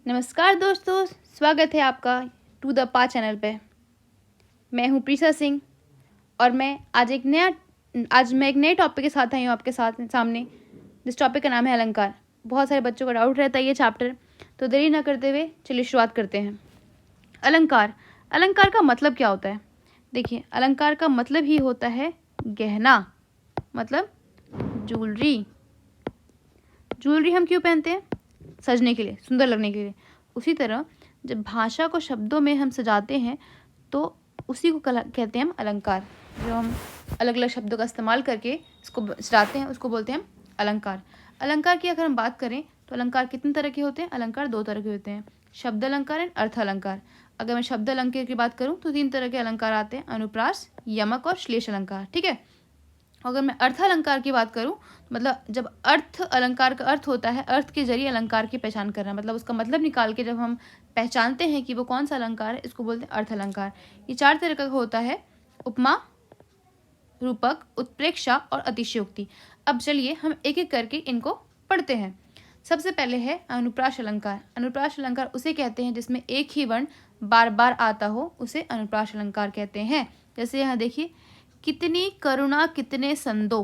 नमस्कार दोस्तों, स्वागत है आपका टू द पा चैनल पे। मैं हूँ प्रीसा सिंह और मैं आज एक नए टॉपिक के साथ आई हूँ आपके सामने। जिस टॉपिक का नाम है अलंकार। बहुत सारे बच्चों का डाउट रहता है ये चैप्टर, तो देरी ना करते हुए चलिए शुरुआत करते हैं। अलंकार का मतलब क्या होता है? देखिए, अलंकार का मतलब ही होता है गहना, मतलब ज्वेलरी। ज्वेलरी हम क्यों पहनते हैं? सजने के लिए, सुंदर लगने के लिए। उसी तरह जब भाषा को शब्दों में हम सजाते हैं तो उसी को कहते हैं हम अलंकार। जो हम अलग अलग शब्दों का इस्तेमाल करके इसको सजाते हैं उसको बोलते हैं हम अलंकार। अलंकार की अगर हम बात करें तो अलंकार कितने तरह के होते हैं? अलंकार 2 तरह के होते हैं, शब्द अलंकार एंड अर्थ अलंकार। अगर मैं शब्द अलंकार की बात करूँ तो 3 तरह के अलंकार आते हैं, अनुप्रास, यमक और श्लेष अलंकार। ठीक है। अगर मैं अर्थ अलंकार की बात करूं, मतलब जब अर्थ अलंकार का अर्थ होता है अर्थ के जरिए अलंकार की पहचान करना, मतलब उसका मतलब निकाल के जब हम पहचानते हैं कि वो कौन सा अलंकार है, इसको बोलते हैं अर्थ अलंकार। ये 4 तरह का होता है, उपमा, रूपक, उत्प्रेक्षा और अतिशयोक्ति। अब चलिए हम एक एक करके इनको पढ़ते हैं। सबसे पहले है अनुप्रास अलंकार। अनुप्रास अलंकार उसे कहते हैं जिसमें एक ही वर्ण बार बार आता हो, उसे अनुप्रास अलंकार कहते हैं। जैसे यहाँ देखिए, कितनी करुणा कितने संदो,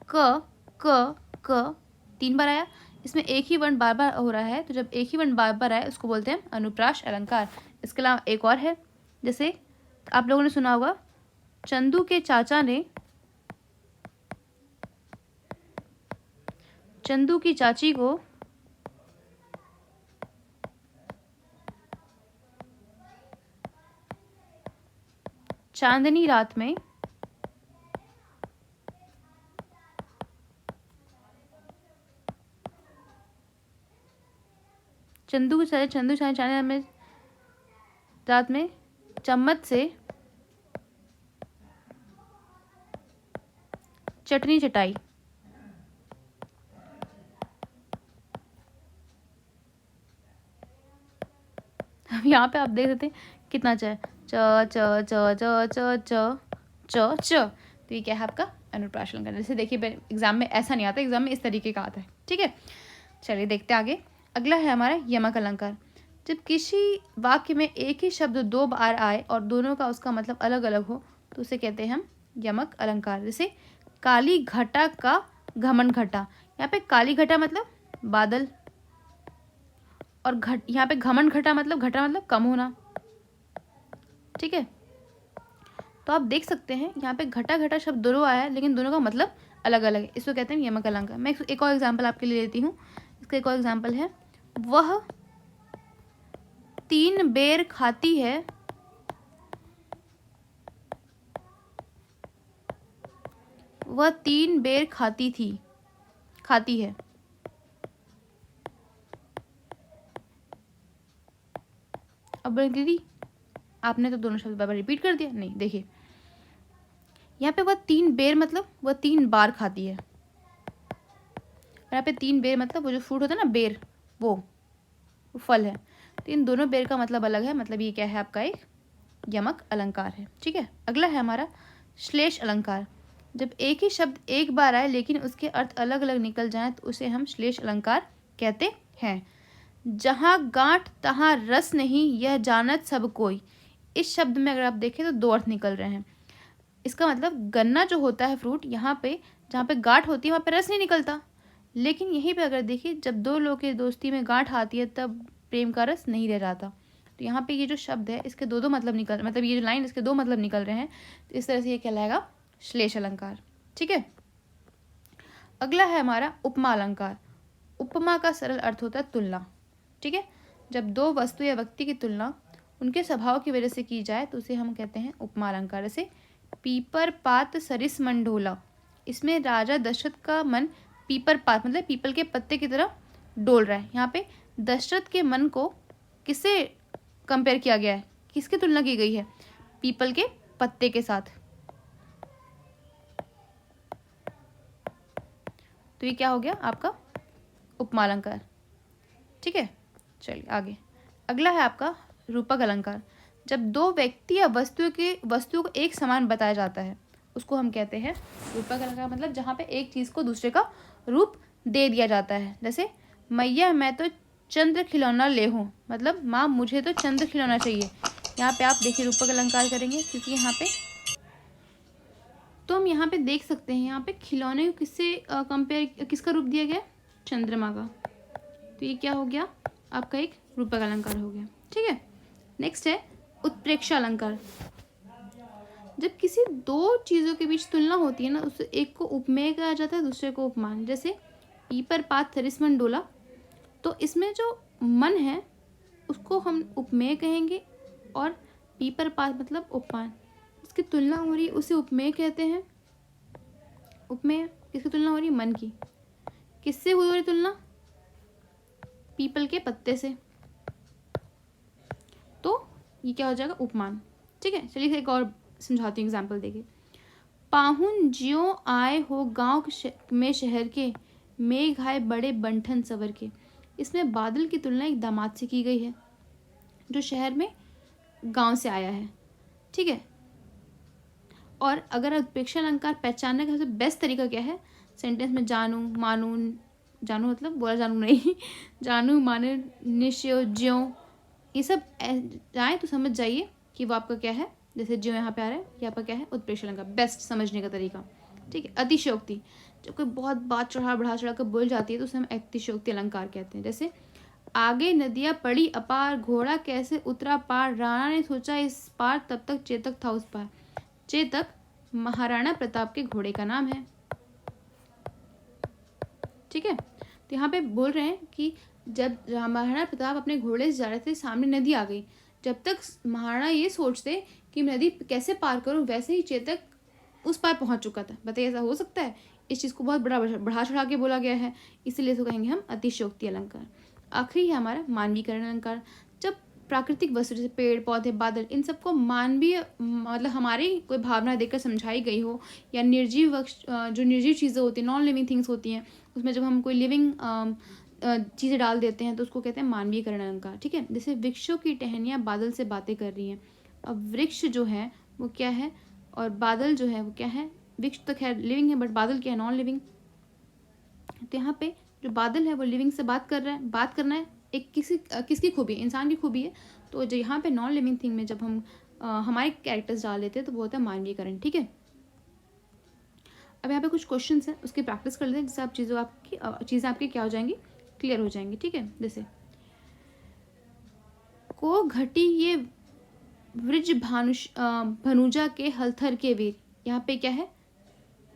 क क क 3 बार आया। इसमें एक ही वर्ण बार बार हो रहा है, तो जब एक ही वर्ण बार बार आए उसको बोलते हैं अनुप्रास अलंकार। इसके अलावा एक और है, जैसे आप लोगों ने सुना होगा, चंदू के चाचा ने चंदू की चाची को चांदनी रात में चांदनी रात में चम्मच से चटनी चटाई। यहाँ पे आप देख सकते हैं कितना च च च च च च च च च तो ये क्या है आपका अनुप्रास अलंकार। जैसे देखिए एग्जाम में ऐसा नहीं आता, एग्जाम में इस तरीके का आता है। ठीक है, चलिए देखते हैं आगे। अगला है हमारा यमक अलंकार। जब किसी वाक्य में एक ही शब्द 2 बार आए और दोनों का उसका मतलब अलग अलग हो तो उसे कहते हैं हम यमक अलंकार। जैसे काली घटा का घमंड घटा, यहाँ पे काली घटा मतलब बादल, और यहाँ पे घमंड घटा मतलब कम होना। ठीक है, तो आप देख सकते हैं यहाँ पे घटा घटा शब्द दोनों आया है लेकिन दोनों का मतलब अलग अलग है, इसको कहते हैं यमक अलंकार। मैं एक और एग्जांपल आपके लिए लेती हूँ। इसका एक और एग्जांपल है, वह 3 बेर खाती है, वह 3 बेर खाती है। अब दीदी आपने तो दोनों शब्द बार बार रिपीट कर दिया। नहीं, देखिए यहाँ पे वह 3 बेर मतलब वह 3 बार खाती है, और यहाँ पे 3 बेर मतलब वो जो फ्रूट होता है ना, बेर, वो फल है। तो इन दोनों बेर का मतलब अलग है, मतलब ये क्या है आपका एक यमक अलंकार है। ठीक है, अगला है हमारा श्लेष अलंकार। जब एक ही शब्द एक बार आए लेकिन उसके अर्थ अलग अलग निकल जाएं तो उसे हम श्लेष अलंकार कहते हैं। जहाँ गांठ तहाँ रस नहीं, यह जानत सब कोई। इस शब्द में अगर आप देखें तो 2 अर्थ निकल रहे हैं। इसका मतलब गन्ना जो होता है फ्रूट, यहाँ पे जहाँ पे गांठ होती है वहाँ पे रस नहीं निकलता, लेकिन यहीं पे अगर देखिए जब 2 लोगों की दोस्ती में गांठ आती है तब प्रेम का रस नहीं रह जाता। तो यहाँ पे ये जो शब्द है इसके दो मतलब मतलब ये जो लाइन इसके 2 मतलब निकल रहे हैं, तो इस तरह से ये कहलाएगा श्लेष अलंकार। ठीक है, अगला है हमारा उपमा अलंकार। उपमा का सरल अर्थ होता है तुलना। ठीक है, जब 2 वस्तु या व्यक्ति की तुलना उनके स्वभाव की वजह से की जाए तो उसे हम कहते हैं उपमा अलंकार। जैसे पीपर पात सरिस मन ढोला, इसमें राजा दशरथ का मन पीपर पात मतलब पीपल के पत्ते की तरह डोल रहा है। यहाँ पे दशरथ के मन को किससे कंपेयर किया गया है, किसकी तुलना की गई है? पीपल के पत्ते के साथ। तो ये क्या हो गया आपका उपमा अलंकार। ठीक है, चलिए आगे। अगला है आपका रूपक अलंकार। जब 2 व्यक्ति या वस्तु को एक समान बताया जाता है उसको हम कहते हैं रूपक अलंकार। मतलब जहाँ पे एक चीज़ को दूसरे का रूप दे दिया जाता है। जैसे मैया मैं तो चंद्र खिलौना ले हो, मतलब माँ मुझे तो चंद्र खिलौना चाहिए। यहाँ पे आप देखिए रूपक अलंकार करेंगे, क्योंकि यहाँ पे तो हम यहाँ पे देख सकते हैं, यहाँ पे खिलौने को किससे कंपेयर, किसका रूप दिया गया, चंद्रमा का। तो ये क्या हो गया, आपका एक रूपक अलंकार हो गया। ठीक है, नेक्स्ट है उत्प्रेक्षा अलंकार। जब किसी दो चीज़ों के बीच तुलना होती है ना, उस एक को उपमेय कहा जाता है, दूसरे को उपमान। जैसे पीपर पात थरिसमन डोला, तो इसमें जो मन है उसको हम उपमेय कहेंगे, और पीपर पात मतलब उपमान, उसकी तुलना हो रही उसे उपमेय कहते हैं। उपमेय किसकी तुलना हो रही, मन की। किससे हो रही तुलना, पीपल के पत्ते से, तो ये क्या हो जाएगा, उपमान। ठीक है, चलिए एक और समझाती हूँ एग्जाम्पल देखिए। पाहुन ज्यों आए हो गांव में शहर के, मेघ आए बड़े बंठन सवर के। इसमें बादल की तुलना एक दामाद से की गई है जो शहर में गांव से आया है। ठीक है, और अगर उत्प्रेक्षा अलंकार पहचानने का सबसे बेस्ट तरीका क्या है, सेंटेंस में जानू मानू, जानू मतलब बोला जानू नहीं जानू माने निश्चय ज्यों, ये सब जाए तो समझ जाइए कि वो आपका क्या है। जैसे ज्यों यहाँ पे आ रहा है, ये आपका क्या है, उत्प्रेक्षा अलंकार, बेस्ट समझने का तरीका। ठीक है, अतिशयोक्ति, जब कोई बहुत बात बढ़ा चढ़ा कर बोल जाती है तो उसे हम अतिशयोक्ति अलंकार कहते हैं। जैसे आगे नदियाँ पड़ी अपार, घोड़ा कैसे उतरा पार, राणा ने सोचा इस पार, तब तक चेतक था उस पार। चेतक महाराणा प्रताप के घोड़े का नाम है। ठीक है, तो यहाँ पे बोल रहे हैं कि जब महाराणा प्रताप अपने घोड़े से जा रहे थे, सामने नदी आ गई। जब तक महाराणा ये सोचते कि नदी कैसे पार करूं, वैसे ही चेतक उस पार पहुंच चुका था। बताइए ऐसा हो सकता है? इस चीज़ को बहुत बढ़ा चढ़ा के बोला गया है, इसीलिए इसको कहेंगे हम अतिशयोक्ति अलंकार। आखिरी है हमारा मानवीकरण अलंकार। जब प्राकृतिक वस्तु जैसे पेड़ पौधे बादल, इन सबको मानवीय मतलब हमारी कोई भावना देकर समझाई गई हो, या निर्जीव जो निर्जीव चीज़ें होती हैं, नॉन लिविंग थिंग्स होती हैं, उसमें जब हम कोई लिविंग चीज़ें डाल देते हैं तो उसको कहते हैं मानवीकरण अलंकार। ठीक है, जैसे वृक्षों की टहनियाँ बादल से बातें कर रही हैं। अब वृक्ष जो है वो क्या है, और बादल जो है वो क्या है। वृक्ष तो खैर लिविंग है, बट बादल क्या है, नॉन लिविंग। तो यहाँ पे जो बादल है वो लिविंग से बात कर रहा है, बात करना है एक किसकी खूबी है, इंसान की खूबी है। तो जो यहाँ पे नॉन लिविंग थिंग में जब हम हमारे कैरेक्टर्स डाल देते हैं तो वो होता है मानवीयकरण। ठीक है, अब यहाँ पे कुछ क्वेश्चन हैं, उसकी प्रैक्टिस कर लेते हैं, जिससे आप चीज़ें आपकी क्या हो जाएंगी, क्लियर हो जाएंगी। ठीक है, जैसे को घटी ये वृज भनुजा के हलथर के वीर, यहाँ पे क्या है,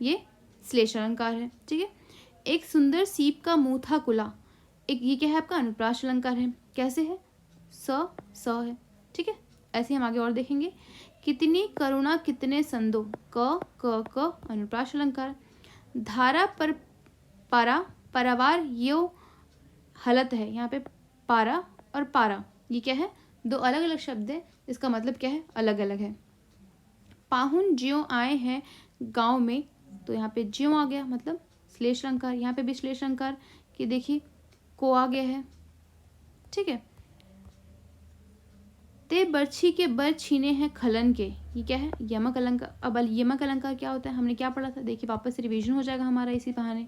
ये श्लेष अलंकार है। ठीक है, एक सुंदर सीप का मुंह था खुला, एक ये क्या है आपका अनुप्रास अलंकार है। कैसे है, स है। ठीक है, ऐसे हम आगे और देखेंगे। कितनी करुणा कितने संदो, क अनुप्रास अलंकार। धारा पर पारा परवार यो हलत है, यहाँ पे पारा और पारा ये क्या है, दो अलग अलग शब्द है, इसका मतलब क्या है, अलग अलग है। पाहुन ज्यों आए हैं गांव में, तो यहाँ पे ज्यों आ गया मतलब श्लेष अलंकार। यहाँ पे भी श्लेष अलंकार कि देखिए को आ गया है। ठीक है, ते बर्छी के बर छीने हैं खलन के, ये क्या है, यमक अलंकार। अब यमक अलंकार क्या होता है, हमने क्या पढ़ा था, देखिए वापस से रिवीजन हो जाएगा हमारा इसी बहाने।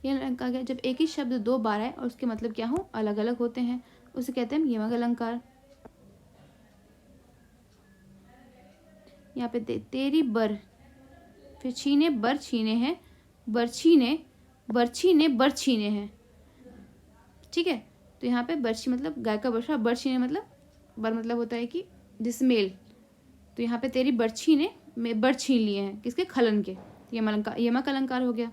यह अलंकार क्या, जब एक ही शब्द दो बार आए और उसके मतलब क्या हो, अलग अलग होते हैं, उसे कहते हैं यमक अलंकार। यहाँ पे तेरी बर, फिर छीने बर छीने हैं, बर्छी ने बर छीने हैं। ठीक है, तो यहाँ पे बर्छी मतलब गाय का बछड़ा, बर छीने मतलब बर मतलब होता है कि जिस मेल। तो यहाँ पे तेरी बर्छी ने बर छीन लिए हैं, किसके, खलन के। यमक अलंकार हो गया।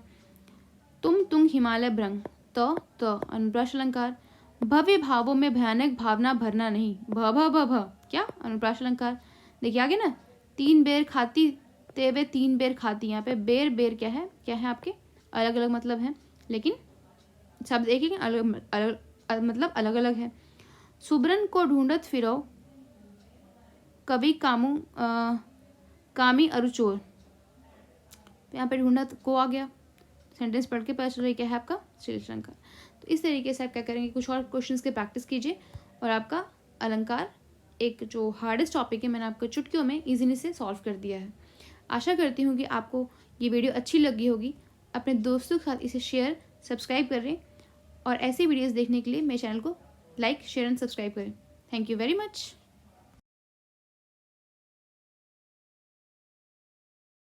तुम हिमालय भ्रंग, त अनुप्रास अलंकार। भव्य भावों में भयानक भावना भरना नहीं, भ क्या, अनुप्रास अलंकार। देखिए आगे ना, तीन बेर खाती तेवे तीन बेर खाती, यहाँ पे बेर क्या है आपके अलग अलग मतलब है, लेकिन शब्द एक ही, अलग मतलब अलग अलग है। सुब्रन को ढूंढत फिरो कभी कामी अरुचोर, यहाँ पे ढूंढत को आ गया, सेंटेंस पढ़ के पता चल रही क्या है आपका श्लेष अलंकार। तो इस तरीके से आप क्या करेंगे, कुछ और क्वेश्चंस की प्रैक्टिस कीजिए और आपका अलंकार एक जो हार्डेस्ट टॉपिक है मैंने आपको चुटकियों में इजीली से सॉल्व कर दिया है। आशा करती हूँ कि आपको ये वीडियो अच्छी लगी होगी। अपने दोस्तों के साथ इसे शेयर सब्सक्राइब करें और ऐसी वीडियोस देखने के लिए मेरे चैनल को लाइक शेयर एंड सब्सक्राइब करें। Thank you very much.